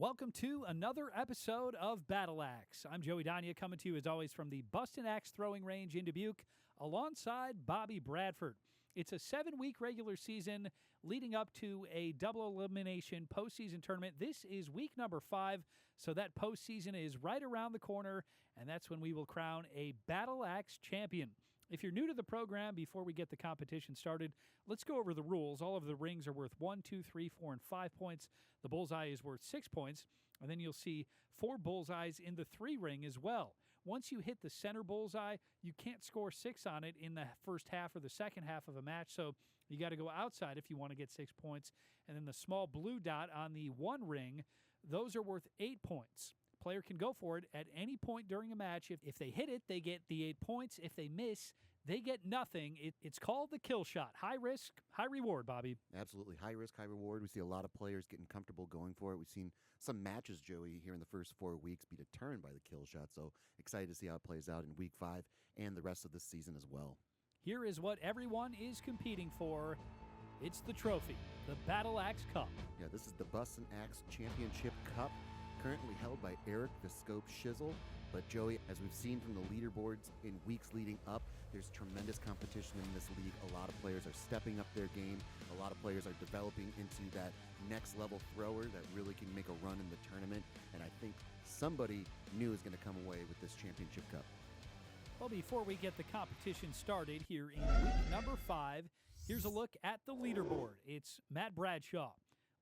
Welcome to another episode of Battle Axe. I'm Joey Dania, coming to you as always from the Bustin' Axe Throwing Range in Dubuque, alongside Bobby Bradford. It's a 7-week regular season leading up to a double elimination postseason tournament. This is week number 5, so that postseason is right around the corner, and that's when we will crown a Battle Axe champion. If you're new to the program, before we get the competition started, let's go over the rules. All of the rings are worth 1, 2, 3, 4, and 5 points. The bullseye is worth 6 points, and then you'll see 4 bullseyes in the 3 ring as well. Once you hit the center bullseye, you can't score 6 on it in the first half or the second half of a match, so you got to go outside if you want to get 6 points. And then the small blue dot on the 1 ring, those are worth 8 points. Player can go for it at any point during a match. If they hit it, they get the 8 points. If they miss, they get nothing. It's called the kill shot. High risk, high reward, Bobby. Absolutely. High risk, high reward. We see a lot of players getting comfortable going for it. We've seen some matches, Joey, here in the first 4 weeks be determined by the kill shot. So excited to see how it plays out in week 5 and the rest of this season as well. Here is what everyone is competing for. It's the trophy, the Battle Axe Cup. Yeah, this is the Bustin' Axe Championship Cup, currently held by Eric the Scope Shizzle. But Joey, as we've seen from the leaderboards in weeks leading up, there's tremendous competition in this league. A lot of players are stepping up their game. A lot of players are developing into that next level thrower that really can make a run in the tournament. And I think somebody new is going to come away with this championship cup. Well, before we get the competition started here in week number 5, here's a look at the leaderboard. It's Matt Bradshaw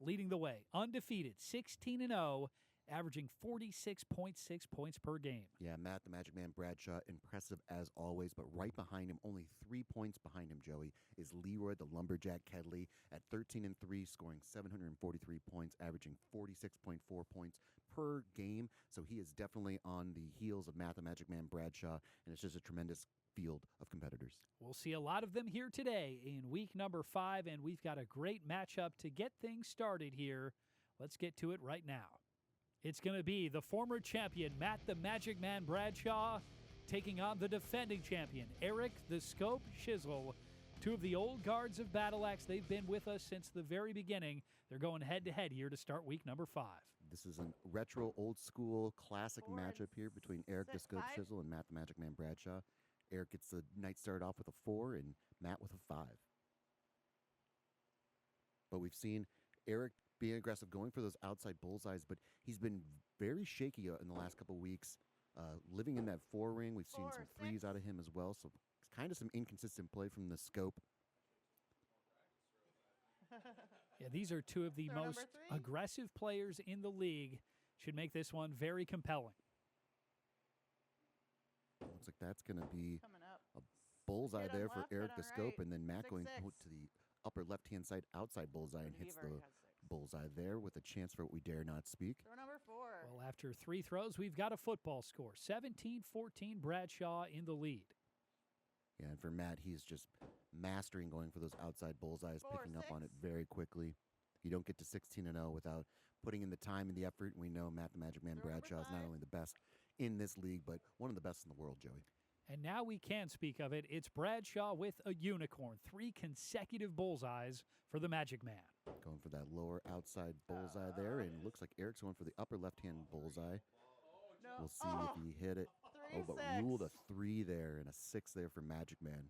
leading the way, undefeated, 16-0, averaging 46.6 points per game. Yeah, Matt, the Magic Man Bradshaw, impressive as always, but right behind him, only 3 points behind him, Joey, is Leroy the Lumberjack Kedley at 13-3, scoring 743 points, averaging 46.4 points per game. So he is definitely on the heels of Matt, the Magic Man Bradshaw, and it's just a tremendous field of competitors. We'll see a lot of them here today in week number 5, and we've got a great matchup to get things started here. Let's get to it right now. It's going to be the former champion, Matt the Magic Man Bradshaw, taking on the defending champion, Eric the Scope Shizzle. 2 of the old guards of Battle Axe. They've been with us since the very beginning. They're going head-to-head here to start week number 5. This is a retro, old-school, classic matchup here between Eric the Scope Shizzle and Matt the Magic Man Bradshaw. Eric gets the night started off with a 4 and Matt with a 5. But we've seen Eric being aggressive, going for those outside bullseyes, but he's been very shaky in the last couple of weeks. Living in that 4 ring, we've seen some 3s out of him as well, so it's kind of some inconsistent play from the Scope. Yeah, these are 2 of the most aggressive players in the league. Should make this one very compelling. Looks like that's going to be a bullseye there for Eric the Scope, and then Matt going to the upper left-hand side outside bullseye and hits the bullseye there with a chance for what we dare not speak. Throw number 4. Well, after 3 throws, we've got a football score. 17-14, Bradshaw in the lead. Yeah, and for Matt, he's just mastering going for those outside bullseyes, picking up on it very quickly. You don't get to 16-0 without putting in the time and the effort. We know Matt the Magic Man Bradshaw is not only the best in this league, but one of the best in the world, Joey. And now we can speak of it. It's Bradshaw with a unicorn. 3 consecutive bullseyes for the Magic Man. Going for that lower outside bullseye there, and looks like Eric's going for the upper left-hand bullseye. We'll see if he hit it. But ruled a 3 there and a 6 there for Magic Man.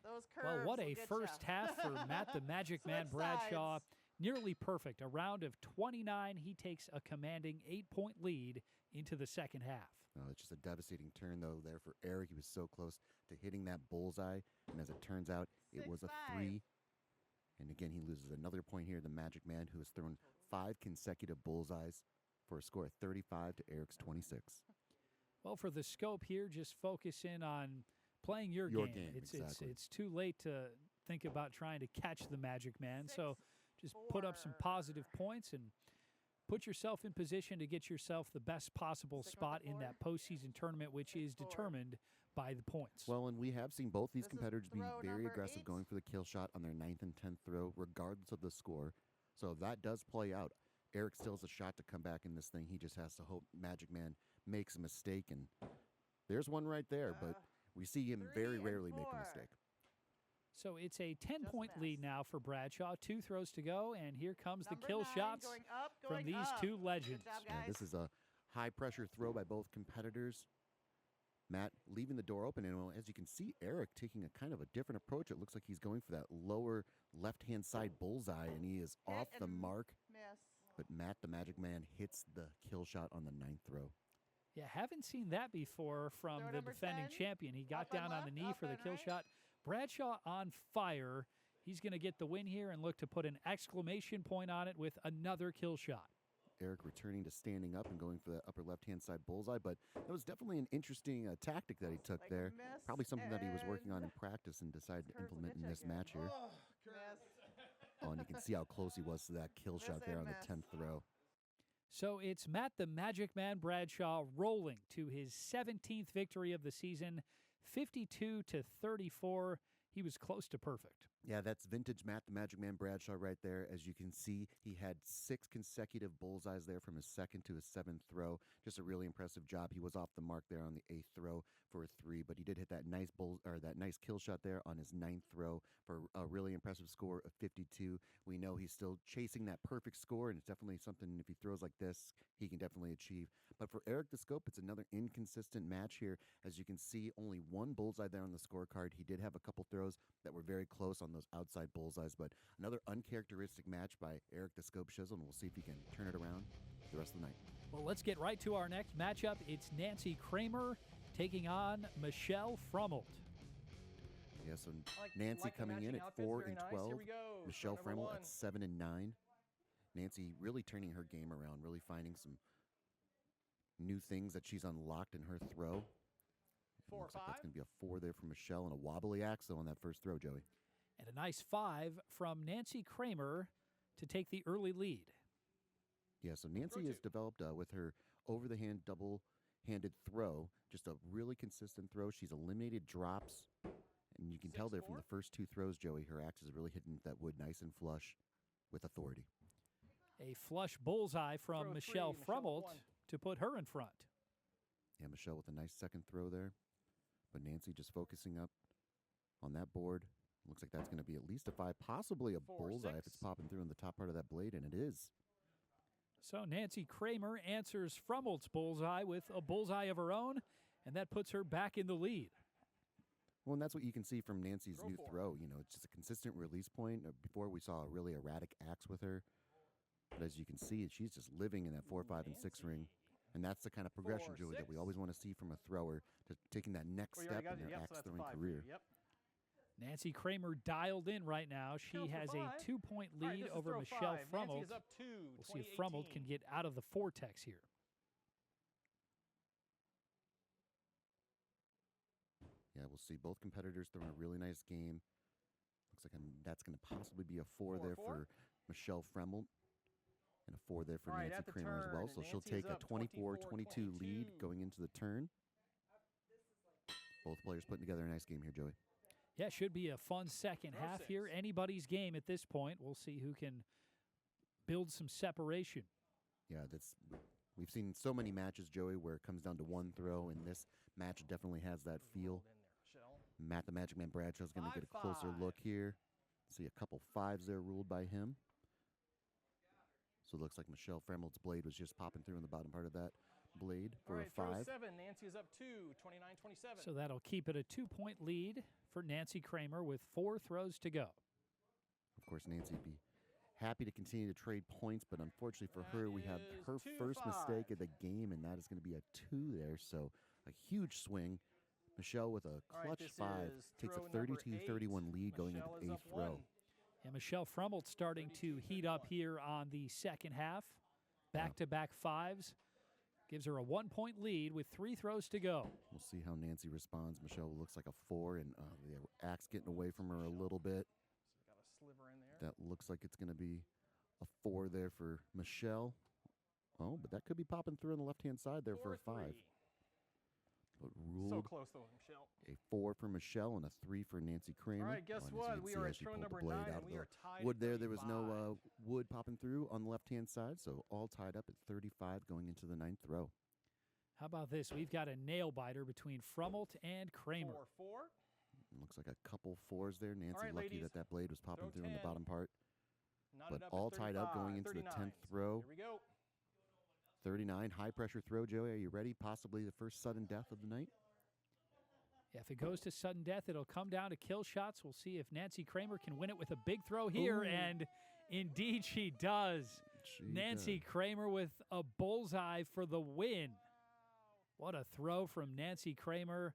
Those curves. Well, what a first half for Matt the Magic Man Bradshaw. Nearly perfect. A round of 29. He takes a commanding 8-point lead into the second half. Oh, it's just a devastating turn, though, there for Eric. He was so close to hitting that bullseye. And as it turns out, it was a 3. And again, he loses another point here. The Magic Man, who has thrown 5 consecutive bullseyes for a score of 35 to Eric's 26. Well, for the Scope here, just focus in on playing your game. It's too late to think about trying to catch the Magic Man. So just put up some positive points and put yourself in position to get yourself the best possible spot in that postseason tournament, which is determined by the points. Well, and we have seen both these competitors be very aggressive going for the kill shot on their 9th and 10th throw, regardless of the score. So if that does play out, Eric still has a shot to come back in this thing. He just has to hope Magic Man makes a mistake, and there's one right there, but we see him very rarely make a mistake. So it's a 10-point Just lead missed. now for Bradshaw. 2 throws to go, and here comes the Number kill 9 shots going up, from going these up. two Good legends. job, Yeah, guys. this is a high-pressure throw by both competitors. Matt leaving the door open, and as you can see, Eric taking a kind of a different approach. It looks like he's going for that lower left-hand side bullseye, and he is Hit off the and mark. Miss. But Matt, the Magic Man, hits the kill shot on the 9th throw. Yeah, haven't seen that before from Throw the number defending 10, champion. He got up and down on the left, knee up for the and kill right. shot. Bradshaw on fire. He's going to get the win here and look to put an exclamation point on it with another kill shot. Eric returning to standing up and going for the upper left-hand side bullseye, but that was definitely an interesting tactic that he took Like there. miss Probably something that he was working on in and practice and decided to curves the implement in pitch this again. match here. Miss. Oh, and you can see how close he was to that kill shot there on and the 10th throw. So it's Matt the Magic Man Bradshaw rolling to his 17th victory of the season, 52-34. He was close to perfect. Yeah, that's vintage Matt the Magic Man Bradshaw right there. As you can see, he had 6 consecutive bullseyes there from his 2nd to his 7th throw. Just a really impressive job. He was off the mark there on the 8th throw for a 3, but he did hit that nice that nice kill shot there on his 9th throw for a really impressive score of 52. We know he's still chasing that perfect score, and it's definitely something, if he throws like this, he can definitely achieve. But for Eric the Scope, it's another inconsistent match here. As you can see, only 1 bullseye there on the scorecard. He did have a couple throws that were very close on those outside bullseyes, but another uncharacteristic match by Eric the Scope Shizzle, and we'll see if he can turn it around the rest of the night. Well, let's get right to our next matchup. It's Nancy Kramer taking on Michelle Frummelt. Yeah, so Nancy coming in at 4 and 12. Michelle Fremmel Fremmel at 7 and 9. Nancy really turning her game around, really finding some new things that she's unlocked in her throw. Four or Looks like that's five. going to be a 4 there for Michelle and a wobbly axe though on that first throw, Joey. And a nice 5 from Nancy Kramer to take the early lead. Yeah, so Nancy has developed with her over-the-hand double-handed throw, just a really consistent throw. She's eliminated drops, and you can tell there from 6-4. the first 2 throws, Joey, her axe is really hitting that wood nice and flush with authority. A flush bullseye from Throw Michelle 3, Michelle Frummelt with 1. to put her in front. Yeah, Michelle with a nice second throw there, but Nancy just focusing up on that board. Looks like that's going to be at least a 5, possibly a 4, bullseye if 6. it's popping through in the top part of that blade, and it is. So Nancy Kramer answers Frummelt's bullseye with a bullseye of her own, and that puts her back in the lead. Well, and that's what you can see from Nancy's Throw new 4. throw. You know, it's just a consistent release point. Before we saw a really erratic axe with her. But as you can see, she's just living in that 4, 5, and 6 ring. And that's the kind of progression, 4, Joey, that we 6. always want to see from a thrower, to taking that next Well, you step already in got it. their Yep, so axe that's throwing 5 for you. career. Yep. Nancy Kramer dialed in right now. She Michelle for has a 5. 2-point All right, lead this is over throw Michelle 5. Frummelt. Nancy is up 2. We'll see if Frummelt can get out of the vortex here. Yeah, we'll see both competitors throwing a really nice game. Looks like that's going to possibly be a 4 there 4-4. for Michelle Fremmel. And a 4 there for All right, Nancy at the Kramer as well. turn, So she'll Nancy is take a up 24-22 lead 24-22. going into the turn. Both players putting together a nice game here, Joey. Yeah, should be a fun second Throw half 6. here. Anybody's game at this point. We'll see who can build some separation. Yeah, we've seen so many matches, Joey, where it comes down to 1 throw, and this match definitely has that feel. Rolled in there, Michelle. Matt the Magic Man Bradshaw's going to get a 5-5. closer look here. See a couple 5s there ruled by him. So it looks like Michelle Fremmelt's blade was just popping through in the bottom part of that blade All for right, a throw 5. 7. Nancy is up 2. 29-27. So that'll keep it a 2-point lead for Nancy Kramer with 4 throws to go. Of course, Nancy would be happy to continue to trade points, but unfortunately for That her, we have is her 2-5. first mistake of the game, and that is going to be a 2 there. So a huge swing. Michelle with a All right, clutch this 5 is takes a throw number 32-31 8. lead going into Michelle the is 8th up throw. 1. And Michelle Frummelt starting to heat up here on the second half. Back-to-back 5s. Gives her a 1-point lead with 3 throws to go. We'll see how Nancy responds. Michelle looks like a 4, and the axe getting away from her a little bit. So got a sliver in there. That looks like it's going to be a 4 there for Michelle. Oh, but that could be popping through on the left-hand side there for a 5. 4-3. But So ruled close though, Michelle. a 4 for Michelle and a 3 for Nancy Kramer. All right, guess Oh, and as what? you can We see are as at she throw pulled the number blade 9, out and of we the are tied. wood at there. There was 35. no wood popping through on the left-hand side, so all tied up at 35 going into the 9th throw. How about this? We've got a nail biter between Frummelt and Kramer. 4-4. Looks like a couple fours there. Nancy right, lucky ladies. that blade was popping Throw through in the 10. bottom part. Knotted But up at all tied up going 35, into the 10th 39. throw. Here we go. 39, high pressure throw. Joey, are you ready? Possibly the first sudden death of the night. If it goes to sudden death, it'll come down to kill shots. We'll see if Nancy Kramer can win it with a big throw here, Ooh. and indeed she does. Nancy does. Kramer with a bullseye for the win. What a throw from Nancy Kramer.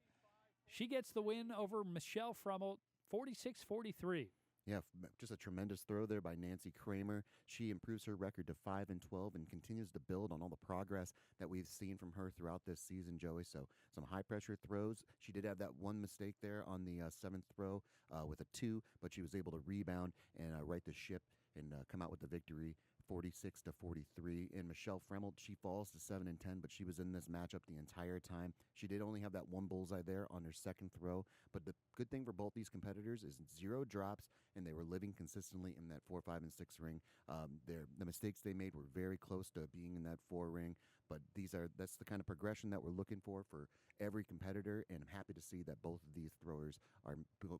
She gets the win over Michelle Frummel, 46-43. Yeah, just a tremendous throw there by Nancy Kramer. She improves her record to 5-12 and continues to build on all the progress that we've seen from her throughout this season, Joey. So some high-pressure throws. She did have that one mistake there on the 7th throw with a 2, but she was able to rebound and right the ship and come out with the victory, 46-43. And Michelle Frummel, she falls to 7-10, but she was in this matchup the entire time. She did only have that one bullseye there on her 2nd throw, but the good thing for both these competitors is 0 drops, and they were living consistently in that 4, 5, and 6 ring. The mistakes they made were very close to being in that 4 ring, but that's the kind of progression that we're looking for every competitor, and I'm happy to see that both of these throwers are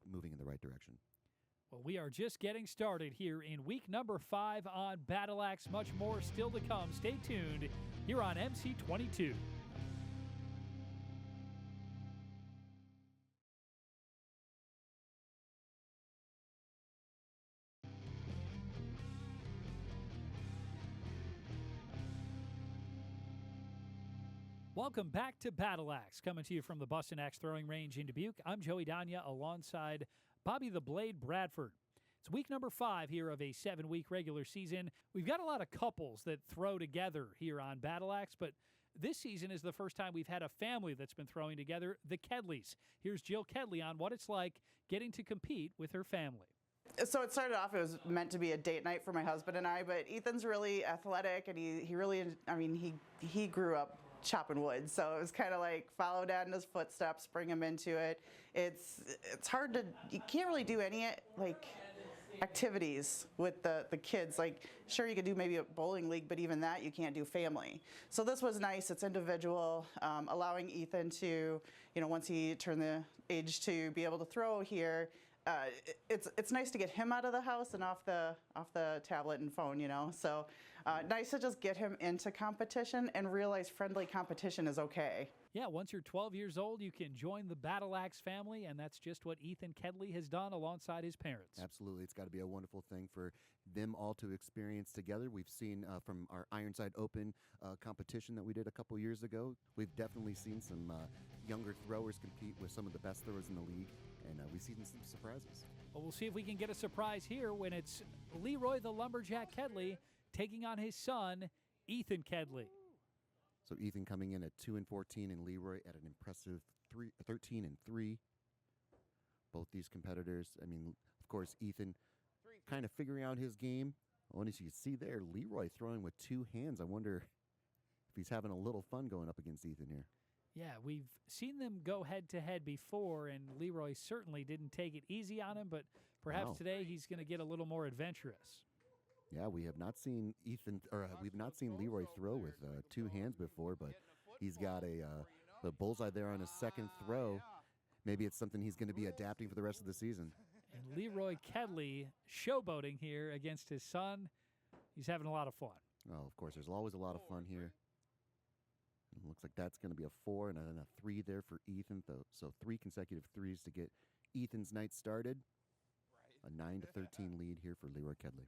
moving in the right direction. Well, we are just getting started here in week number 5 on Battle Axe. Much more still to come. Stay tuned here on MC22. Welcome back to Battle Axe, coming to you from the Bustin' Axe Throwing Range in Dubuque. I'm Joey Danya alongside Bobby the Blade Bradford. It's week number 5 here of a 7-week regular season. We've got a lot of couples that throw together here on Battle Axe, but this season is the first time we've had a family that's been throwing together, the Kedleys. Here's Jill Kedley on what it's like getting to compete with her family. So it started off, it was meant to be a date night for my husband and I, but Ethan's really athletic, and he really, he grew up chopping wood, so it was kind of like follow dad in his footsteps, bring him into it. It's hard to, you can't really do any like activities with the kids. Like, sure, you could do maybe a bowling league, but even that you can't do family. So this was nice. It's individual, allowing Ethan to, once he turned the age to be able to throw here, it's nice to get him out of the house and off the tablet and phone, So nice to just get him into competition and realize friendly competition is okay. Yeah, once you're 12 years old, you can join the Battle Axe family, and that's just what Ethan Kedley has done alongside his parents. Absolutely. It's got to be a wonderful thing for them all to experience together. We've seen from our Ironside Open competition that we did a couple years ago, we've definitely seen some younger throwers compete with some of the best throwers in the league, and we've seen some surprises. Well, we'll see if we can get a surprise here when it's Leroy the Lumberjack Kedley taking on his son, Ethan Kedley. So Ethan coming in at 2-14 and Leroy at an impressive 13-3. Both these competitors, of course, Ethan kind of figuring out his game. Well, as you can see there, Leroy throwing with 2 hands. I wonder if he's having a little fun going up against Ethan here. Yeah, we've seen them go head-to-head before, and Leroy certainly didn't take it easy on him, but perhaps today he's going to get a little more adventurous. Yeah, we have not seen we've not seen Leroy throw with 2 hands before, but he's got a bullseye there on his 2nd throw. Maybe it's something he's going to be adapting for the rest of the season. And Leroy Kedley showboating here against his son. He's having a lot of fun. Oh, of course, there's always a lot of fun here. It looks like that's going to be a 4 and then a 3 there for Ethan. So 3 consecutive threes to get Ethan's night started. A 9-13 lead here for Leroy Kedley.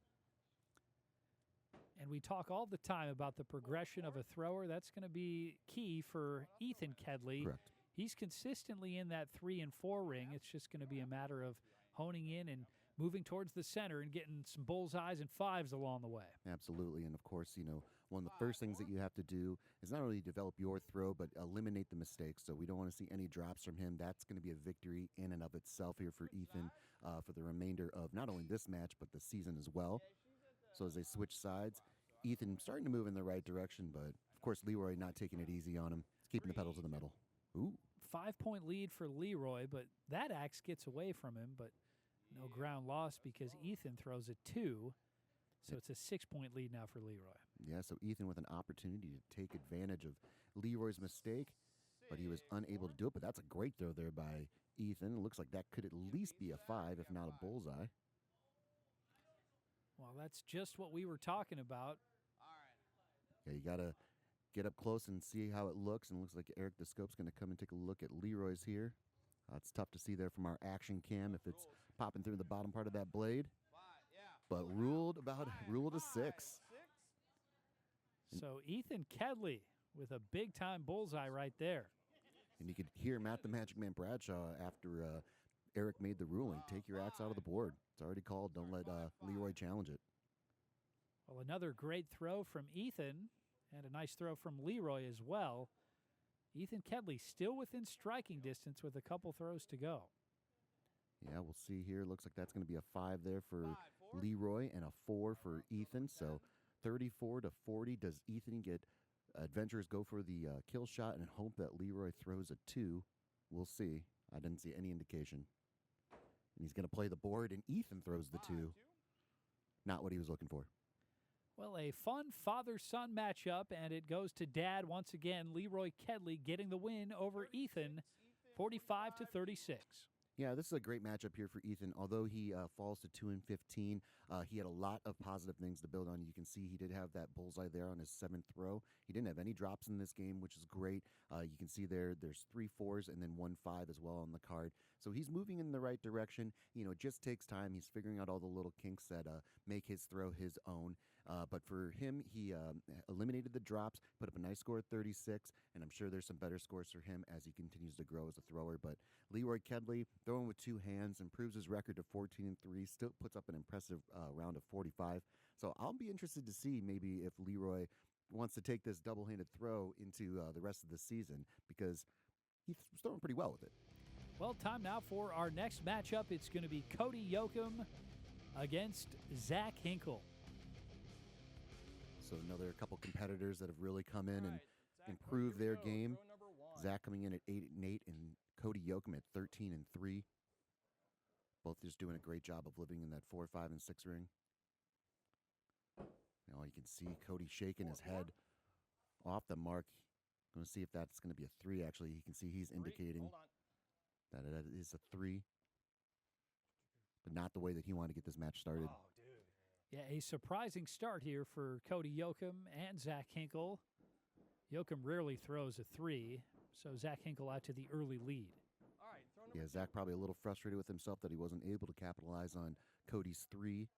And we talk all the time about the progression of a thrower. That's going to be key for Ethan Kedley. Correct. He's consistently in that 3 and 4 ring. It's just going to be a matter of honing in and moving towards the center and getting some bullseyes and 5s along the way. Absolutely. And, of course, one of the first things that you have to do is not only develop your throw, but eliminate the mistakes. So we don't want to see any drops from him. That's going to be a victory in and of itself here for Ethan for the remainder of not only this match, but the season as well. So as they switch sides, Ethan starting to move in the right direction, but, of course, Leroy not taking it easy on him. He's keeping the pedal to the metal. Ooh. 5-point lead for Leroy, but that axe gets away from him, but no ground lost because Ethan throws a 2, so it's a 6-point lead now for Leroy. Yeah, so Ethan with an opportunity to take advantage of Leroy's mistake. but he was unable to do it. But that's a great throw there by Ethan. It looks like that could at least be a 5, if not a bullseye. Well, that's just what we were talking about. Yeah, you got to get up close and see how it looks. And it looks like Eric the Scope's going to come and take a look at Leroy's here. It's tough to see there from our action cam if it's popping through the bottom part of that blade. But ruled a 6. So Ethan Kedley with a big-time bullseye right there. And you could hear Matt the Magic Man Bradshaw after Eric made the ruling. Take your axe out of the board. It's already called. Don't let Leroy challenge it. Well, another great throw from Ethan and a nice throw from Leroy as well. Ethan Kedley still within striking distance with a couple throws to go. Yeah, we'll see here. Looks like that's going to be a 5 there for Leroy and a 4 for Ethan. So 34 to 40. Does Ethan get adventurers go for the kill shot and hope that Leroy throws a 2? We'll see. I didn't see any indication. And he's going to play the board, and Ethan throws the 2. Not what he was looking for. Well, a fun father-son matchup, and it goes to Dad once again. Leroy Kedley getting the win over Ethan, 45 to 36. Yeah, this is a great matchup here for Ethan. Although he falls to 2 and 15, he had a lot of positive things to build on. You can see he did have that bullseye there on his 7th throw. He didn't have any drops in this game, which is great. You can see there's 3 4s and then 1 5 as well on the card. So he's moving in the right direction. You know, it just takes time. He's figuring out all the little kinks that make his throw his own. But for him, he eliminated the drops, put up a nice score at 36, and I'm sure there's some better scores for him as he continues to grow as a thrower. But Leroy Kedley, throwing with 2 hands, improves his record to 14 and 3, still puts up an impressive round of 45. So I'll be interested to see maybe if Leroy wants to take this double-handed throw into the rest of the season, because he's throwing pretty well with it. Well, time now for our next matchup. It's going to be Cody Yoakum against Zach Hinkle. So another couple competitors that have really come in and improved their game. Zach coming in at 8 and 8, and Cody Yoakum at 13 and 3. Both just doing a great job of living in that 4, 5, and 6 ring. Now you can see Cody shaking his head off the mark. Going to see if that's going to be a 3. Actually, you can see he's indicating that it is a 3, but not the way that he wanted to get this match started. Oh, dude. Yeah, a surprising start here for Cody Yoakum and Zach Hinkle. Yoakum rarely throws a 3, so Zach Hinkle out to the early lead. All right, throw Yeah, Zach probably a little frustrated with himself that he wasn't able to capitalize on Cody's 3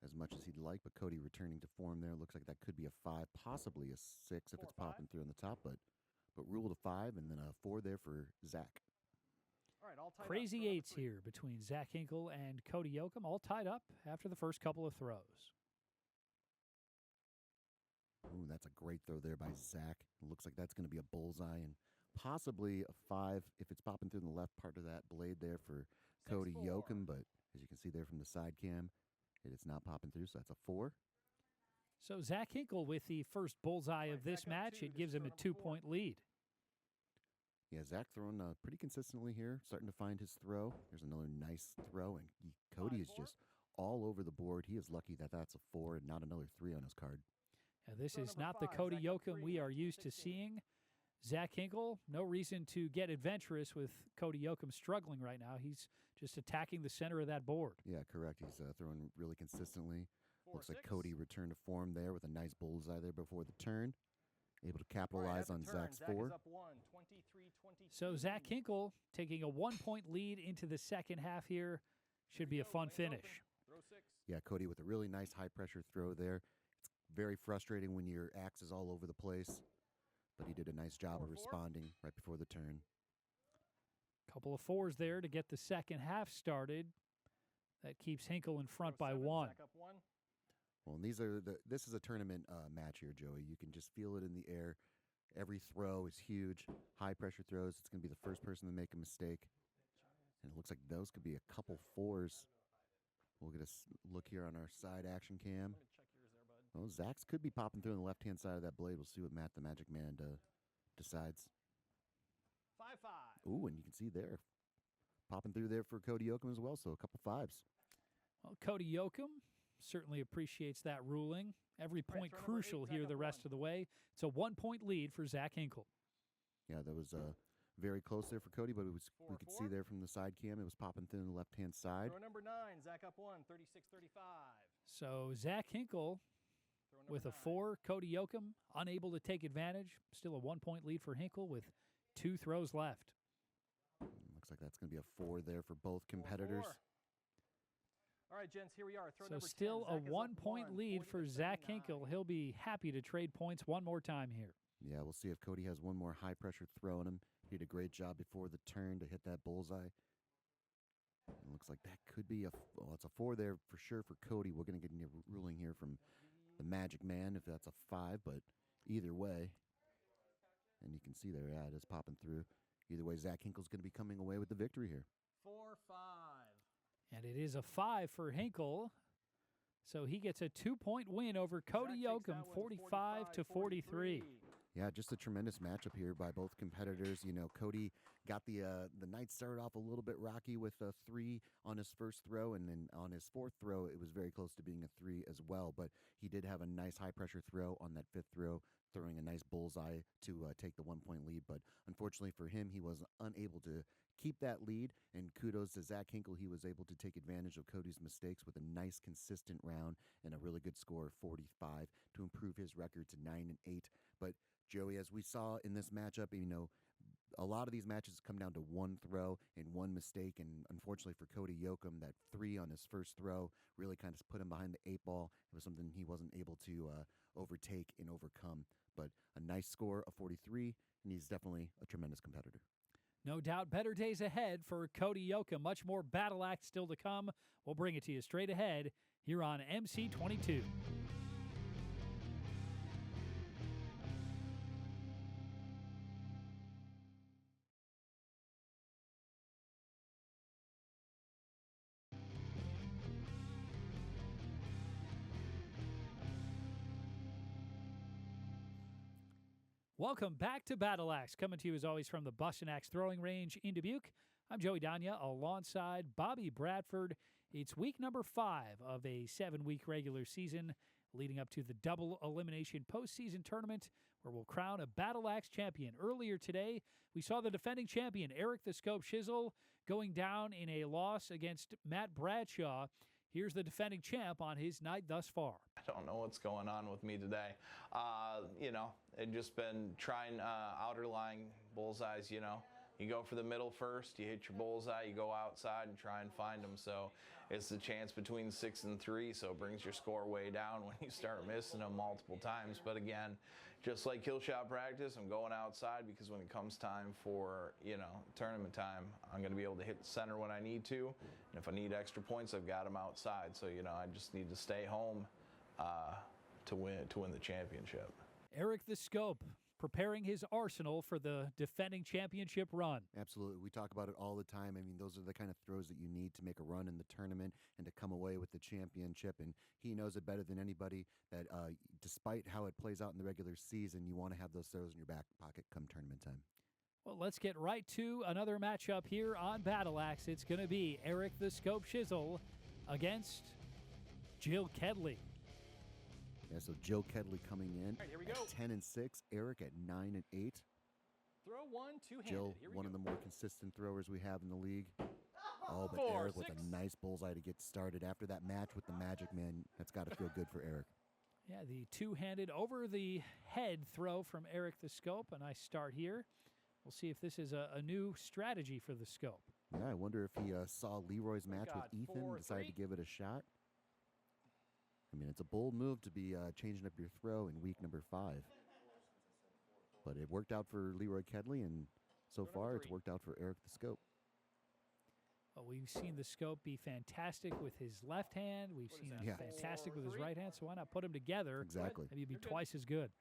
as much as he'd like, but Cody returning to form there. Looks like that could be a 5, possibly a 6 if it's popping through on the top, but ruled a 5 and then a 4 there for Zach. All right, all tied Crazy up. Throw number eights 3. here between Zach Hinkle and Cody Yoakum, all tied up after the first couple of throws. Ooh, that's a great throw there by Zach. It looks like that's going to be a bullseye and possibly a 5 if it's popping through the left part of that blade there for Cody 6-4. Yoakum, but as you can see there from the side cam, it is not popping through, so that's a 4. So Zach Hinkle with the first bullseye of this Zach up match. 2. It This gives is him throw a number 4. 2-point lead. Yeah, Zach throwing pretty consistently here, starting to find his throw. There's another nice throw, and Cody is 5-4. just all over the board. He is lucky that that's a 4 and not another 3 on his card. And this Throw is number not the 5, Cody Zach up Yoakum 3, we are used to 16. seeing. Zach Hinkle, no reason to get adventurous with Cody Yoakum struggling right now. He's just attacking the center of that board. Yeah, correct. He's throwing really consistently. 4, Looks like 6. Cody returned to form there with a nice bullseye there before the turn. Able to All right, capitalize at on the turn, Zach's Zach 4. is up 1, 23-22. So Zach Hinkle taking a 1-point lead into the second half here. Should be a fun Lane's open. finish. Throw 6. Yeah, Cody with a really nice high-pressure throw there. It's very frustrating when your axe is all over the place, but he did a nice job of 4-4. responding right before the turn. Couple of 4s there to get the second half started. That keeps Hinkle in front Throw by 7, 1. Zach up 1. Well, and this is a tournament match here, Joey. You can just feel it in the air. Every throw is huge. High-pressure throws. It's going to be the first person to make a mistake. And it looks like those could be a couple 4s. We'll get a look here on our side action cam. Let me check yours there, bud. Well, Zach's could be popping through on the left-hand side of that blade. We'll see what Matt the Magic Man decides. 5-5. Ooh, and you can see there, popping through there for Cody Yoakum as well, so a couple 5s. Well, Cody Yoakum certainly appreciates that ruling. Every All right, point throw number 8, crucial Zach here up the rest 1. of the way. It's a 1-point lead for Zach Hinkle. Yeah, that was very close there for Cody, but it was we could see 4-4. there from the side cam, it was popping through the left-hand side. Throw number 9, Zach up 1, 36-35. So Zach Hinkle Throw number with a 9. 4. Cody Yoakum unable to take advantage. Still a 1-point lead for Hinkle with 2 throws left. Looks like that's going to be a 4 there for both 4-4. competitors. All right, gents, here we are. Throw So number still 10. a Zach is up 1-point 1, lead for Zach 40-39. Hinkle. He'll be happy to trade points one more time here. Yeah, we'll see if Cody has one more high-pressure throw in him. He did a great job before the turn to hit that bullseye. It looks like that could be well, it's a 4 there for sure for Cody. We're going to get a ruling here from the Magic Man if that's a 5, but either way, and you can see there, yeah, it is popping through. Either way, Zach Hinkle's going to be coming away with the victory here. 4-5. And it is a 5 for Hinkle. So he gets a 2-point win over Cody Zach takes Yoakum, that one 45-43. Yeah, just a tremendous matchup here by both competitors. You know, Cody got the night started off a little bit rocky with a 3 on his first throw, and then on his 4th throw, it was very close to being a 3 as well. But he did have a nice high-pressure throw on that 5th throw, throwing a nice bullseye to take the 1-point lead. But unfortunately for him, he was unable to keep that lead, and kudos to Zach Hinkle. He was able to take advantage of Cody's mistakes with a nice, consistent round and a really good score of 45 to improve his record to 9-8. But Joey, as we saw in this matchup, you know, a lot of these matches come down to one throw and one mistake, and unfortunately for Cody Yoakum, that 3 on his first throw really kind of put him behind the 8 ball. It was something he wasn't able to overtake and overcome. But a nice score of 43, and he's definitely a tremendous competitor. No doubt better days ahead for Cody Yoakum. Much more battle act still to come. We'll bring it to you straight ahead here on MC22. Welcome back to Battle Axe, coming to you as always from the Bustin' Axe Throwing Range in Dubuque. I'm Joey Dania alongside Bobby Bradford. It's week number 5 of a 7-week regular season leading up to the double elimination postseason tournament where we'll crown a Battle Axe champion. Earlier today, we saw the defending champion, Eric the Scope Shizzle, going down in a loss against Matt Bradshaw. Here's the defending champ on his night thus far. I don't know what's going on with me today. You know, I've just been trying outer lying bullseyes, you know. You go for the middle first, you hit your bullseye, you go outside and try and find them. So it's the chance between 6 and 3, so it brings your score way down when you start missing them multiple times. But again, just like kill shot practice, I'm going outside because when it comes time for, you know, tournament time, I'm going to be able to hit center when I need to. And if I need extra points, I've got them outside. So, you know, I just need to stay home to win the championship. Eric the Scope preparing his arsenal for the defending championship run. Absolutely. We talk about it all the time. I mean, those are the kind of throws that you need to make a run in the tournament and to come away with the championship. And he knows it better than anybody that despite how it plays out in the regular season, you want to have those throws in your back pocket come tournament time. Well, let's get right to another matchup here on Battle Axe. It's going to be Eric the Scope Shizzle against Jill Kedley. Yeah, so Jill Kedley coming in right, here we at go. 10-6, Eric at 9-8. Throw 1, two-handed. Jill, Here we one go. of the more consistent throwers we have in the league. Oh, but 4, Eric with 6. a nice bullseye to get started. After that match with the Magic Man, that's got to feel good for Eric. Yeah, the two-handed over the head throw from Eric the Scope. A nice start here. We'll see if this is a new strategy for the Scope. Yeah, I wonder if he saw Leroy's match God, with Ethan 4, and decided 3. to give it a shot. I mean, it's a bold move to be changing up your throw in week number 5. But it worked out for Leroy Kedley, and so Throw number far it's 3. worked out for Eric the Scope. Well, we've seen the Scope be fantastic with his left hand. We've What is seen that, him Yeah. fantastic with his 4-3? right hand, so why not put them together? Exactly. Maybe it'd be You're good. twice as good.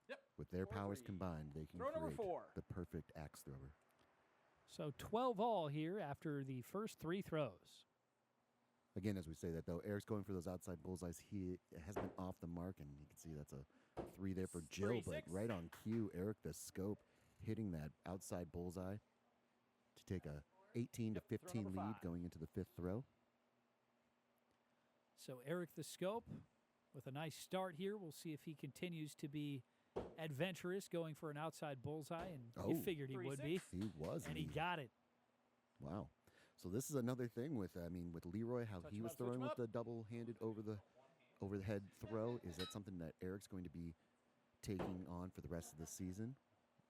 Yep. With their 4-3. powers combined, they can Throw number create 4. the perfect axe thrower. So 12 all here after the first 3 throws. Again, as we say that, though, Eric's going for those outside bullseyes. He has been off the mark, and you can see that's a 3 there for Jill, 3, but 6. right on cue, Eric the Scope hitting that outside bullseye to take a 18 to Yep, throw 15 number lead 5. going into the 5th throw. So Eric the Scope with a nice start here. We'll see if he continues to be adventurous, going for an outside bullseye, and you Oh. figured he would be, 3-6. He was. and he indeed. got it. Wow. So this is another thing with with Leroy, how Touch he him was up, switch throwing him with up. the double-handed over the head throw. Is that something that Eric's going to be taking on for the rest of the season?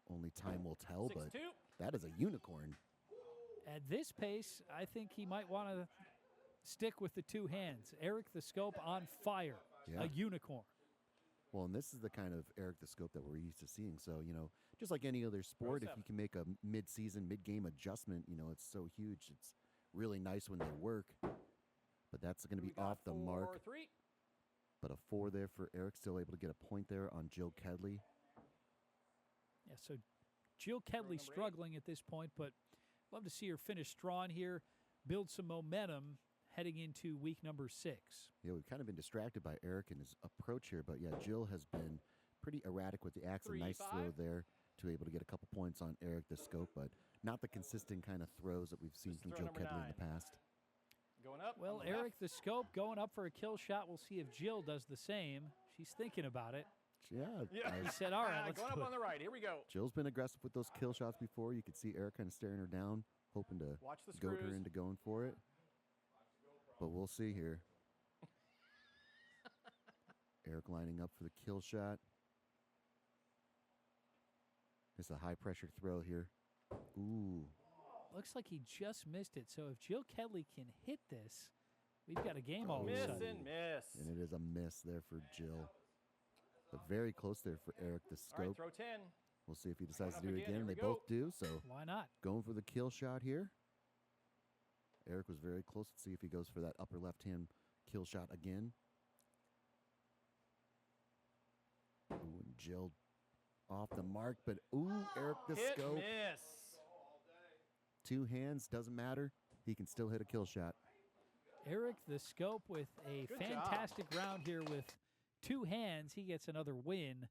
Only time will tell, but 6-2. that is a unicorn. At this pace, I think he might want to stick with the two hands. Eric the Scope on fire, Yeah. a unicorn. Well, and this is the kind of Eric the Scope that we're used to seeing. So, just like any other sport, if you 7. can make a mid-season, mid-game adjustment, it's so huge. It's really nice when they work. But that's going to We be got off the mark. 4-3. But a 4 there for Eric, still able to get a point there on Jill Kedley. Yeah, so Jill Kedley number 8. struggling at this point, but love to see her finish strong here, build some momentum heading into week number 6. Yeah, we've kind of been distracted by Eric and his approach here, but yeah, Jill has been pretty erratic with the axe. A nice 3-5. throw there to able to get a couple points on Eric the Scope, but not the consistent kind of throws that we've seen This is from throw Jill number Kedley in the 9. past. Going up. Well, on the left. Eric the Scope going up for a kill shot. We'll see if Jill does the same. She's thinking about it. Yeah, Yeah. He said, all right, let's Going up do on it. the right. Here we go. Jill's been aggressive with those kill shots before. You could see Eric kind of staring her down, hoping to Watch the goad screws. her into going for it. But we'll see here. Eric lining up for the kill shot. It's a high-pressure throw here. Ooh. Looks like he just missed it. So if Jill Kedley can hit this, we've got a game all of a Miss sudden. and miss. And it is a miss there for Jill. But very close there for Eric the All right, Scope. throw 10. We'll see if he decides to up do it again. again. Here They we both go. do, so Why not? going for the kill shot here. Eric was very close. Let's see if he goes for that upper left-hand kill shot again. Ooh, and Jill off the mark, but Eric the Hit, Scope. miss. Two hands, doesn't matter. He can still hit a kill shot. Eric the Scope with a Good job. fantastic round here with two hands. He gets another win,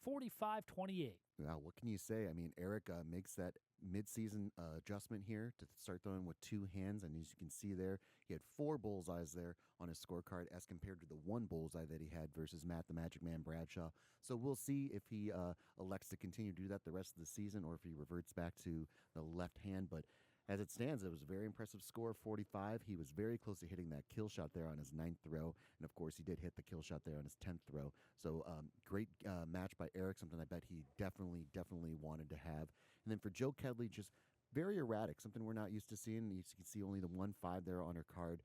45-28. Wow, what can you say? I mean, Eric makes that midseason adjustment here to start throwing with two hands, and as you can see there, he had 4 bullseyes there on his scorecard as compared to the 1 bullseye that he had versus Matt the Magic Man Bradshaw. So we'll see if he elects to continue to do that the rest of the season or if he reverts back to the left hand. But as it stands, it was a very impressive score, 45. He was very close to hitting that kill shot there on his 9th throw. And, of course, he did hit the kill shot there on his 10th throw. So great match by Eric, something I bet he definitely wanted to have. And then for Jill Kedley, just very erratic, something we're not used to seeing. You can see only the 1-5 there on her card.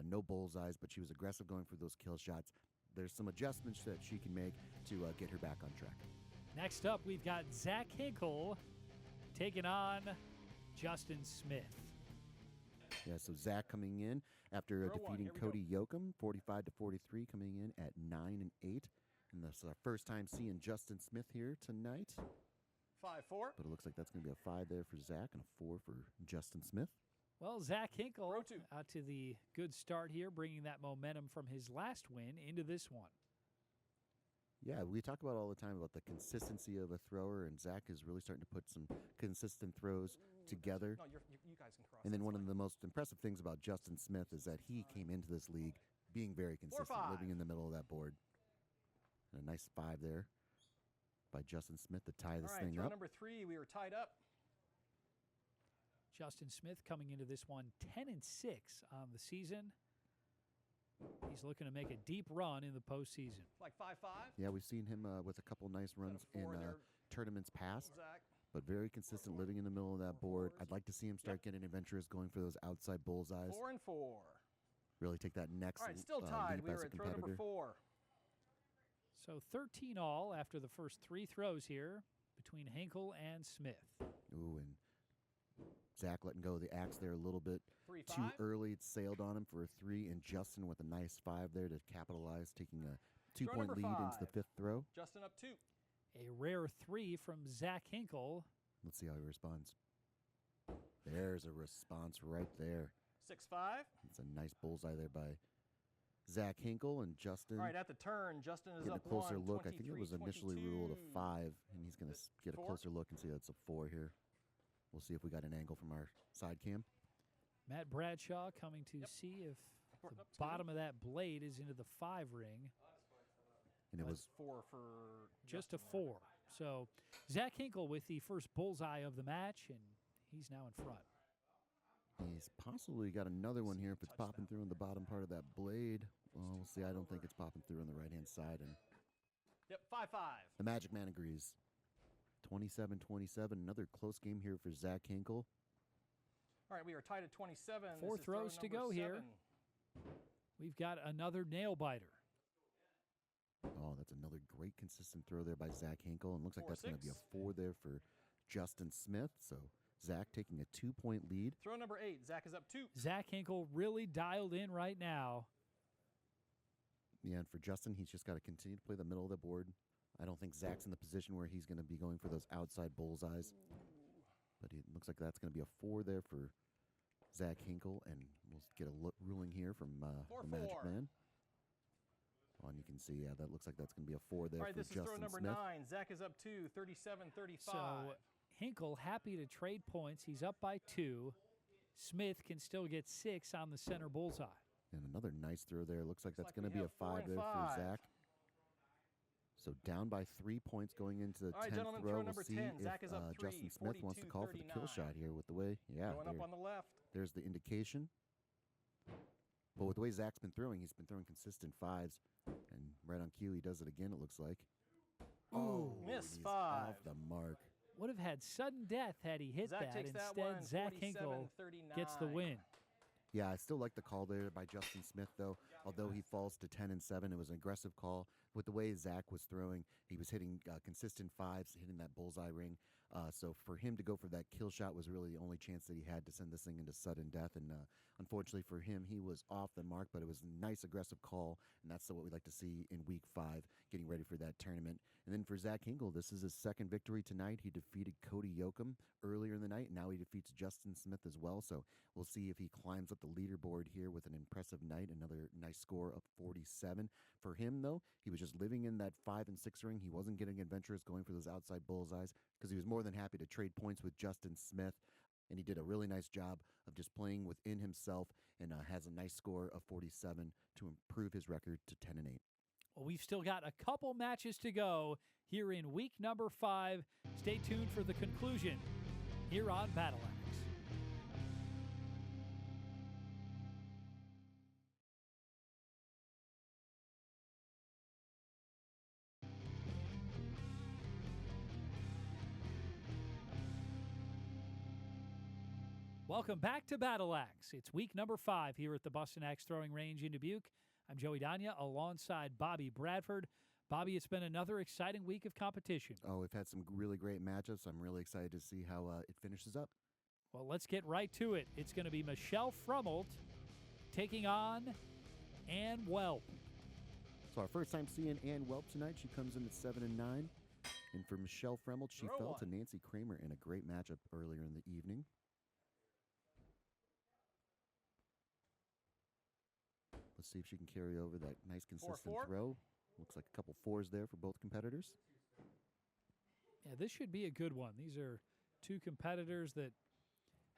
No bullseyes, but she was aggressive going for those kill shots. There's some adjustments that she can make to get her back on track. Next up, we've got Zach Hinkle taking on Justin Smith. Yeah, so Zach coming in after Throw one. defeating Here we go. Cody Yoakum, 45-43, coming in at 9-8. And this is our first time seeing Justin Smith here tonight. 5-4. But it looks like that's going to be a 5 there for Zach and a 4 for Justin Smith. Well, Zach Hinkle Row 2. out to the good start here, bringing that momentum from his last win into this one. Yeah, we talk about all the time about the consistency of a thrower, and Zach is really starting to put some consistent throws together. No, you guys can cross. And then That's one fine. of the most impressive things about Justin Smith is that he came into this league being very consistent, 4-5. living in the middle of that board. And a nice 5 there by Justin Smith to tie this All right, thing throw up. number 3. We were tied up. Justin Smith coming into this one 10-6 on the season. He's looking to make a deep run in the postseason. Like 5-5. Yeah, we've seen him with a couple nice runs in 4 there, tournaments past, Zach. but very consistent, living in the middle of that board. I'd like to see him start getting adventurous, going for those outside bullseyes. 4-4. Really take that next All right, still tied. leap We as were a at throw number competitor. 4. So 13 all after the first 3 throws here between Hinkle and Smith. Ooh, and Zach letting go of the axe there a little bit 3-5. too early. It sailed on him for a 3, and Justin with a nice 5 there to capitalize, taking a 2-point number lead into the 5. 5th throw. Justin up 2. A rare 3 from Zach Hinkle. Let's see how he responds. There's a response right there. 6-5. It's a nice bullseye there by Zach Hinkle, and Justin All right, at the turn, Justin is getting up a closer 1, look. I think it was initially ruled a 23-22. 5, and he's going to This get a 4? closer look and see that's a 4 here. We'll see if we got an angle from our side cam. Matt Bradshaw coming to see if the Excuse me. bottom of that blade is into the 5 ring. And it was 4 for Just a Justin there. 4. So Zach Hinkle with the first bullseye of the match, and he's now in front. He's possibly got another one here if it's popping through in the bottom part of that blade. Well, we'll see. I don't think it's popping through on the right-hand side. And Yep, 5-5. the Magic Man agrees. 27-27. Another close game here for Zach Hinkle. All right, we are tied at 27. Four This is throw throws to number go here. 7. We've got another nail biter. Oh, that's another great consistent throw there by Zach Hinkle. And looks like that's going to be a 4-6. 4 there for Justin Smith. So Zach taking a 2-point lead. Throw number 8. Zach is up 2. Zach Hinkle really dialed in right now. Yeah, and for Justin, he's just got to continue to play the middle of the board. I don't think Zach's in the position where he's going to be going for those outside bullseyes. But it looks like that's going to be a 4 there for Zach Hinkle. And we'll get a ruling here from the Magic 4-4. Man. Oh, and you can see, yeah, that looks like that's going to be a 4 there All right, for this is throw Justin number Smith. 9. Zach is up 2, 37-35. So Hinkle happy to trade points. He's up by 2. Smith can still get 6 on the center bullseye. And another nice throw there. Looks like that's like going to we be a have 5 4 and there for 5. Zach. So down by 3 points going into the All right, 10th gentlemen, throw. throw We'll number see 10. if Zach is up 3, Justin Smith wants to call for the kill 42-39. shot here with the way. Yeah, Going up on the left. there's the indication. But with the way Zach's been throwing, he's been throwing consistent 5s. And right on cue, he does it again, it looks like. Oh, Miss he's 5. off the mark. Would have had sudden death had he hit Zach that. takes that Instead, one, Zach Hinkle 47-39. gets the win. Yeah, I still like the call there by Justin Smith, though. Although he falls to 10 and 7, it was an aggressive call. With the way Zach was throwing, he was hitting consistent 5s, hitting that bullseye ring. So for him to go for that kill shot was really the only chance that he had to send this thing into sudden death. And unfortunately for him, he was off the mark, but it was a nice aggressive call. And that's what we like to see in week 5, getting ready for that tournament. And then for Zach Hinkle, this is his second victory tonight. He defeated Cody Yoakum earlier in the night. Now he defeats Justin Smith as well. So we'll see if he climbs up the leaderboard here with an impressive night. Another nice score of 47. For him, though, he was just living in that 5 and 6 ring. He wasn't getting adventurous going for those outside bullseyes because he was more than happy to trade points with Justin Smith. And he did a really nice job of just playing within himself and has a nice score of 47 to improve his record to 10 and 8. Well, we've still got a couple matches to go here in week number 5. Stay tuned for the conclusion here on Battle Axe. Welcome back to Battle Axe. It's week number 5 here at the Bustin' Axe Throwing Range in Dubuque. I'm Joey Dania alongside Bobby Bradford. Bobby, it's been another exciting week of competition. Oh, we've had some really great matchups. I'm really excited to see how it finishes up. Well, let's get right to it. It's going to be Michelle Frummelt taking on Ann Welp. So our first time seeing Ann Welp tonight. She comes in at 7 and 9. And for Michelle Fremmelt, she Throw fell to one. Nancy Kramer in a great matchup earlier in the evening. Let's see if she can carry over that nice consistent 4-4. throw. Looks like a couple 4s there for both competitors. Yeah, this should be a good one. These are two competitors that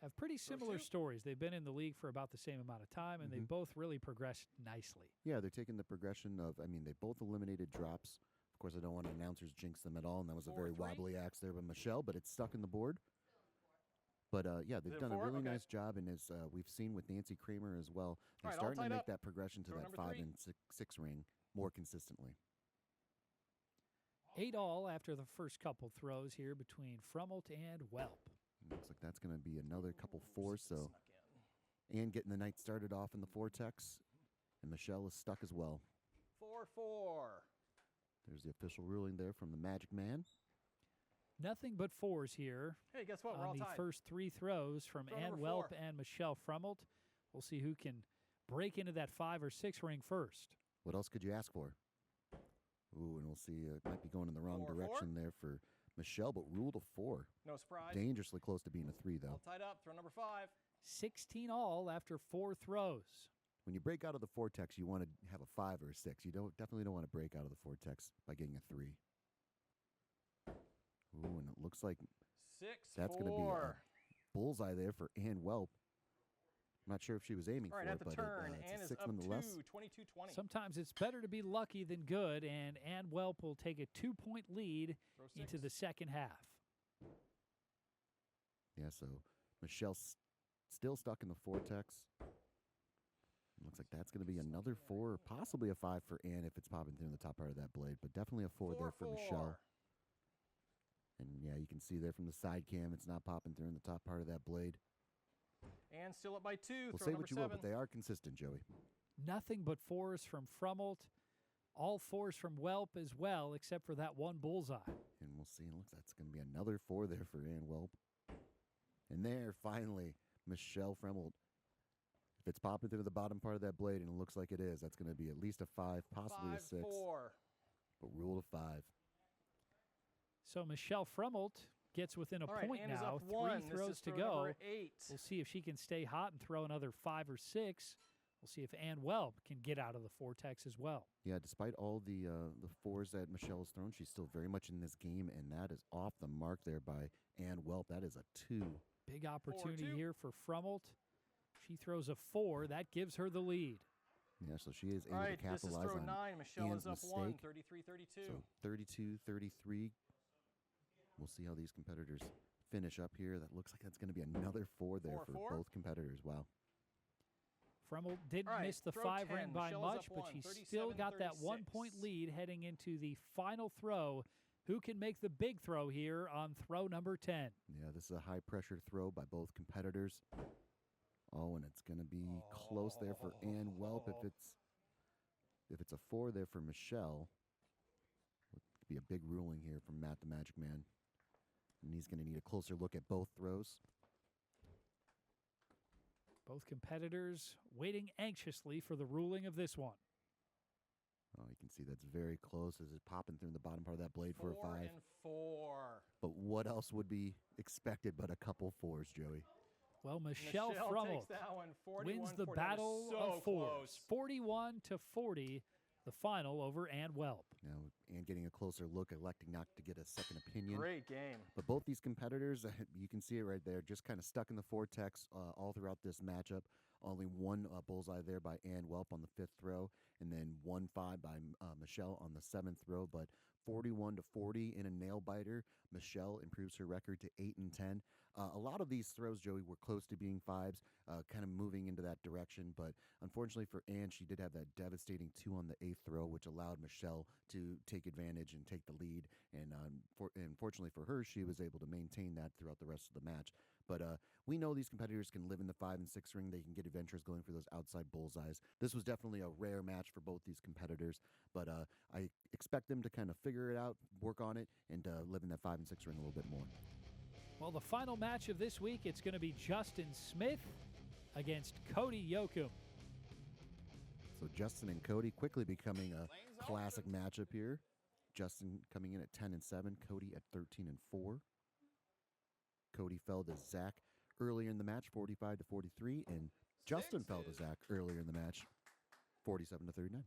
have pretty similar two. stories. They've been in the league for about the same amount of time, and they've both really progressed nicely. Yeah, they're taking the progression of, they both eliminated drops. Of course, I don't want announcers jinx them at all, and that was a very 4-3. wobbly axe there by Michelle, but it's stuck in the board. But yeah, they've it done a 4? really Okay. nice job, and as we've seen with Nancy Kramer as well, they're All right, all starting to tied make up. that progression to Throw that number 5 3. and 6 ring more consistently. 8 all after the first couple throws here between Frummelt and Welp. Looks like that's going to be another couple 4s, so Snuck in. and getting the night started off in the vortex, and Michelle is stuck as well. 4-4. There's the official ruling there from the Magic Man. Nothing but 4s here Hey, guess what? We're all on the tied. first 3 throws from Throw Ann number Welp 4. and Michelle Frummelt. We'll see who can break into that 5 or 6 ring first. What else could you ask for? Ooh, and we'll see. It might be going in the wrong 4-4. direction there for Michelle, but ruled a 4. No surprise. Dangerously close to being a 3, though. All tied up. Throw number 5. 16 all after 4 throws. When you break out of the vortex, you want to have a 5 or a 6. You definitely don't want to break out of the vortex by getting a 3. Ooh, and it looks like 6-4. that's going to be a bullseye there for Ann Welp. I'm not sure if she was aiming All right, for at it, the but turn, it's Ann a is 6 up nonetheless. 22-20. Sometimes it's better to be lucky than good, and Ann Welp will take a 2-point lead Throw into 6. the second half. Yeah, so Michelle's still stuck in the vortex. Looks like that's going to be another 4, possibly a 5 for Ann if it's popping through in the top part of that blade, but definitely a 4 there for Michelle. And yeah, you can see there from the side cam, it's not popping through in the top part of that blade. And still up by 2. We'll Throw say number what you 7. will, but they are consistent, Joey. Nothing but 4s from Frummelt. All 4s from Welp as well, except for that one bullseye. And we'll see. It looks like it's going to be another 4 there for Ann Welp. And there, finally, Michelle Fremmelt. If it's popping through the bottom part of that blade, and it looks like it is, that's going to be at least a 5, possibly a 6. 5-4. But rule of 5. So Michelle Frummelt gets within a All right, point Ann is now. up 3 1. throws This is to throw go. number 8. We'll see if she can stay hot and throw another 5 or 6. We'll see if Ann Welp can get out of the vortex as well. Yeah, despite all the 4s that Michelle has thrown, she's still very much in this game, and that is off the mark there by Ann Welp. That is a 2. Big opportunity 4-2. here for Frummelt. She throws a 4. That gives her the lead. Yeah, so she is able All right, to this is capitalize throw on 9. Michelle Ann's is up 1. mistake. 33-32. So 32-33. We'll see how these competitors finish up here. That looks like that's going to be another 4 there 4-4. for both competitors. Wow. Frummelt didn't All right, miss the throw 5 10. ring by Michelle's much, up but 1, she still got that 37-36. 1-point lead heading into the final throw. Who can make the big throw here on throw number 10? Yeah, this is a high-pressure throw by both competitors. Oh, and it's going to be close there for Ann Welp. If it's a 4 there for Michelle, it could be a big ruling here from Matt the Magic Man. And he's going to need a closer look at both throws. Both competitors waiting anxiously for the ruling of this one. Oh, you can see that's very close as it's popping through the bottom part of that blade for a 5. 4 and 4. But what else would be expected but a couple 4s, Joey? Well, Michelle Frummelt takes that one, wins the 41-40. That is battle so of 4s. close. 41-40, the final over Ann Welp. Now, Ann getting a closer look, electing not to get a second opinion. Great game. But both these competitors, you can see it right there, just kind of stuck in the vortex all throughout this matchup. Only one bullseye there by Ann Welp on the 5th throw, and then 1-5 by Michelle on the 7th throw. But 41-40 in a nail biter. Michelle improves her record to 8-10. A lot of these throws, Joey, were close to being 5s, kind of moving into that direction. But unfortunately for Ann, she did have that devastating 2 on the 8th throw, which allowed Michelle to take advantage and take the lead. And unfortunately for her, she was able to maintain that throughout the rest of the match. But we know these competitors can live in the 5 and 6 ring. They can get adventures going for those outside bullseyes. This was definitely a rare match for both these competitors. But I expect them to kind of figure it out, work on it, and live in that 5 and 6 ring a little bit more. Well, the final match of this week, it's going to be Justin Smith against Cody Yoakum. So Justin and Cody quickly becoming a classic matchup here. Justin coming in at 10-7, Cody at 13-4. Cody fell to Zach earlier in the match, 45-43, and Justin fell to Zach earlier in the match, 47-39.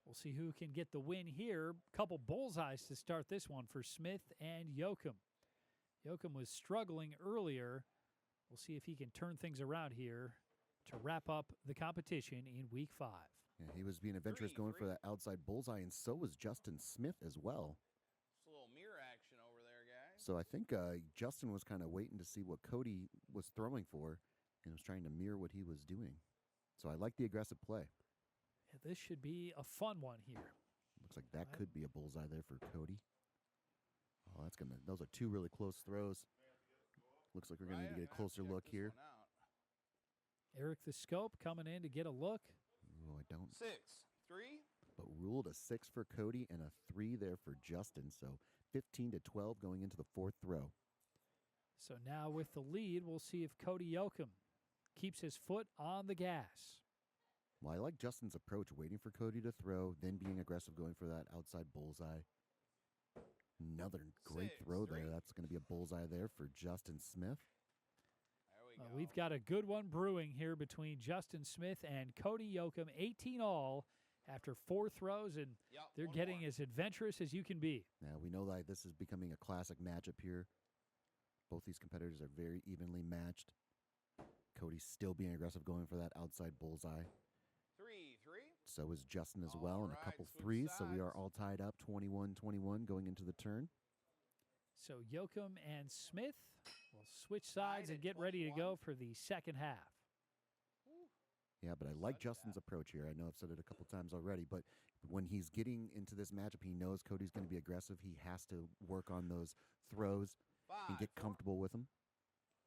We'll see who can get the win here. Couple bullseyes to start this one for Smith and Yoakum. Yoakum was struggling earlier. We'll see if he can turn things around here to wrap up the competition in week 5. Yeah, he was being adventurous going for that outside bullseye, and so was Justin Smith as well. It's a little mirror action over there, guys. So I think Justin was kind of waiting to see what Cody was throwing for and was trying to mirror what he was doing. So I like the aggressive play. Yeah, this should be a fun one here. Looks like that could be a bullseye there for Cody. Oh, those are 2 really close throws. Looks like we're going to need to get a closer look here. Eric the Scope coming in to get a look. Oh, I don't. 6, 3. But ruled a 6 for Cody and a 3 there for Justin. So 15-12 going into the 4th throw. So now with the lead, we'll see if Cody Yoakum keeps his foot on the gas. Well, I like Justin's approach, waiting for Cody to throw, then being aggressive, going for that outside bullseye. Another great 6, throw 3. there. That's going to be a bullseye there for Justin Smith. There we go. We've got a good one brewing here between Justin Smith and Cody Yoakum, 18 all after 4 throws, and Yep, they're one getting more. as adventurous as you can be. Now, we know that this is becoming a classic matchup here. Both these competitors are very evenly matched. Cody's still being aggressive, going for that outside bullseye. 3-3. So is Justin as well, and a All couple right, switch threes. So we are sides. all tied up, 21-21 going into the turn. So Yoakum and Smith will switch sides Tied and at get ready to 21. go for the second half. Yeah, but I like Such Justin's that. approach here. I know I've said it a couple times already, but when he's getting into this matchup, he knows Cody's going to be aggressive. He has to work on those throws and get 5-4. comfortable with them.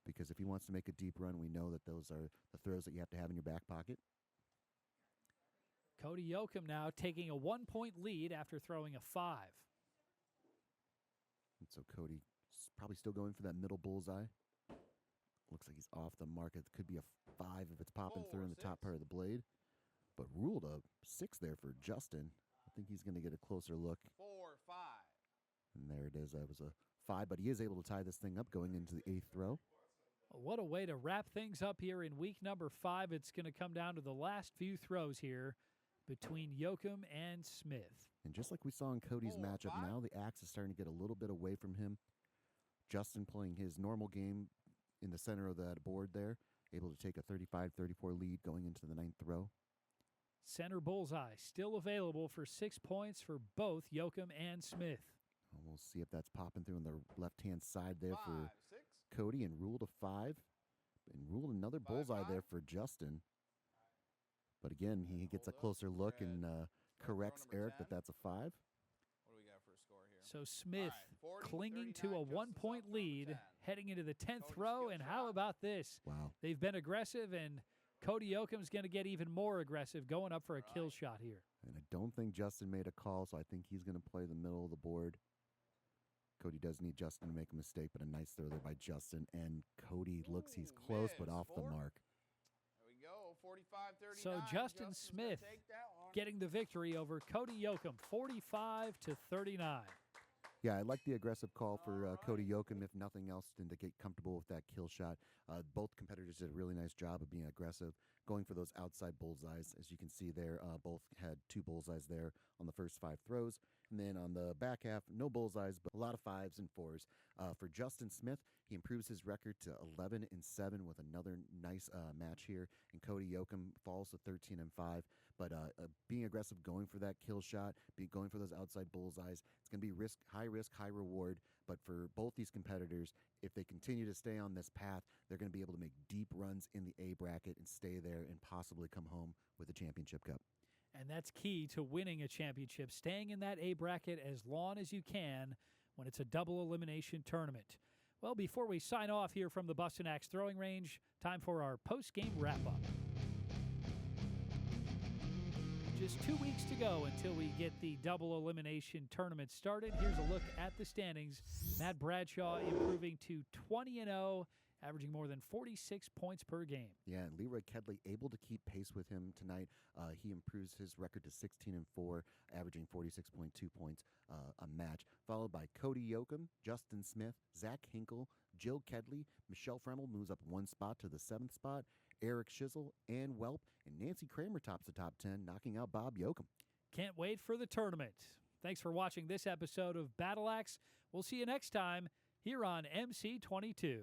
Because if he wants to make a deep run, we know that those are the throws that you have to have in your back pocket. Cody Yoakum now taking a 1-point lead after throwing a 5. And so Cody's probably still going for that middle bullseye. Looks like he's off the mark. It could be a 5 if it's popping through in the top 4-6. part of the blade. But ruled a 6 there for Justin. I think he's going to get a closer look. 4-5. And there it is. That was a 5, but he is able to tie this thing up going into the 8th throw. What a way to wrap things up here in week number 5. It's going to come down to the last few throws here between Yoakum and Smith. And just like we saw in Cody's 4-5. matchup, now the axe is starting to get a little bit away from him. Justin playing his normal game in the center of that board there, able to take a 35-34 lead going into the 9th throw. Center bullseye still available for 6 points for both Yoakum and Smith. And we'll see if that's popping through on the left-hand side there for 5-6. Cody, and ruled a 5. And ruled another bullseye 5-5. there for Justin. But again, he gets a Hold up. closer look We're and at corrects number Eric 10. that that's a 5. What do we got for a score here? So Smith All right, 40, clinging to a 39, Justin's 1-point up for number lead 10. heading into the 10th Cody's throw. skill And how shot. about this? Wow. They've been aggressive, and Cody Yoakum's going to get even more aggressive going up for a kill Right. shot here. And I don't think Justin made a call, so I think he's going to play the middle of the board. Cody does need Justin to make a mistake, but a nice throw there by Justin. And Cody looks he's Ooh, close, but miss. off the 4. mark. There we go. 45-39. So Justin Justin's Smith gonna take that one. getting the victory over Cody Yoakum, 45-39. Yeah, I like the aggressive call for Cody Yoakum, if nothing else, than to get comfortable with that kill shot. Both competitors did a really nice job of being aggressive, going for those outside bullseyes. As you can see there, both had 2 bullseyes there on the first 5 throws. And then on the back half, no bullseyes, but a lot of 5s and 4s. For Justin Smith, he improves his record to 11-7 with another nice match here. And Cody Yoakum falls to 13-5. But being aggressive, going for that kill shot, going for those outside bullseyes, it's going to be high risk, high reward. But for both these competitors, if they continue to stay on this path, they're going to be able to make deep runs in the A bracket and stay there and possibly come home with a championship cup. And that's key to winning a championship, staying in that A bracket as long as you can when it's a double elimination tournament. Well, before we sign off here from the Bustin' Axe throwing range, time for our post-game wrap-up. Just 2 weeks to go until we get the double elimination tournament started. Here's a look at the standings. Matt Bradshaw improving to 20-0, averaging more than 46 points per game. Yeah, and Leroy Kedley able to keep pace with him tonight. He improves his record to 16-4, averaging 46.2 points a match, followed by Cody Yoakum, Justin Smith, Zach Hinkle, Jill Kedley. Michelle Fremel moves up 1 spot to the 7th spot. Eric Schizzle and Welp, and Nancy Kramer tops the top 10, knocking out Bob Yoakum. Can't wait for the tournament. Thanks for watching this episode of Battle Axe. We'll see you next time here on MC22.